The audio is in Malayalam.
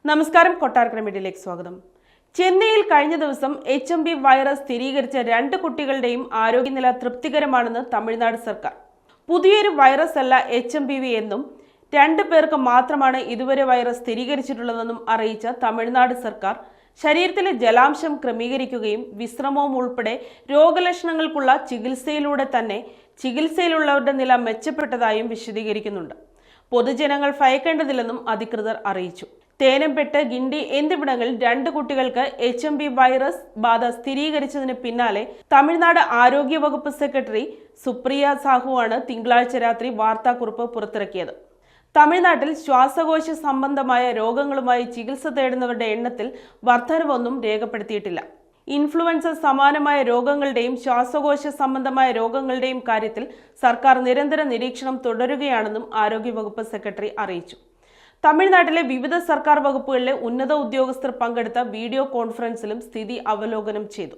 നമസ്കാരം, കൊട്ടാരക്കര മീഡിയയിലേക്ക് സ്വാഗതം. ചെന്നൈയിൽ കഴിഞ്ഞ ദിവസം HMV വൈറസ് സ്ഥിരീകരിച്ച 2 കുട്ടികളുടെയും ആരോഗ്യനില തൃപ്തികരമാണെന്ന് തമിഴ്നാട് സർക്കാർ. പുതിയൊരു വൈറസ് അല്ല HMPV എന്നും 2 പേർക്ക് മാത്രമാണ് ഇതുവരെ വൈറസ് സ്ഥിരീകരിച്ചിട്ടുള്ളതെന്നും അറിയിച്ച തമിഴ്നാട് സർക്കാർ ശരീരത്തിലെ ജലാംശം ക്രമീകരിക്കുകയും വിശ്രമവും ഉൾപ്പെടെ രോഗലക്ഷണങ്ങൾക്കുള്ള ചികിത്സയിലൂടെ തന്നെ ചികിത്സയിലുള്ളവരുടെ നില മെച്ചപ്പെട്ടതായും വിശദീകരിക്കുന്നുണ്ട്. പൊതുജനങ്ങൾ ഭയക്കേണ്ടതില്ലെന്നും അധികൃതർ അറിയിച്ചു. തേനംപെട്ട്, ഗിണ്ടി എന്നിവിടങ്ങളിൽ 2 കുട്ടികൾക്ക് HMV വൈറസ് ബാധ സ്ഥിരീകരിച്ചതിന് പിന്നാലെ തമിഴ്നാട് ആരോഗ്യവകുപ്പ് സെക്രട്ടറി സുപ്രിയ സാഹുവാണ് തിങ്കളാഴ്ച രാത്രി വാർത്താക്കുറിപ്പ് പുറത്തിറക്കിയത്. തമിഴ്നാട്ടിൽ ശ്വാസകോശ സംബന്ധമായ രോഗങ്ങളുമായി ചികിത്സ തേടുന്നവരുടെ എണ്ണത്തിൽ വർധനവൊന്നും രേഖപ്പെടുത്തിയിട്ടില്ല. ഇൻഫ്ലുവൻസ സമാനമായ രോഗങ്ങളുടെയും ശ്വാസകോശ സംബന്ധമായ രോഗങ്ങളുടെയും കാര്യത്തിൽ സർക്കാർ നിരന്തര നിരീക്ഷണം തുടരുകയാണെന്നും ആരോഗ്യവകുപ്പ് സെക്രട്ടറി അറിയിച്ചു. തമിഴ്നാട്ടിലെ വിവിധ സർക്കാർ വകുപ്പുകളിലെ ഉന്നത ഉദ്യോഗസ്ഥർ പങ്കെടുത്ത വീഡിയോ കോൺഫറൻസിലും സ്ഥിതി അവലോകനം ചെയ്തു.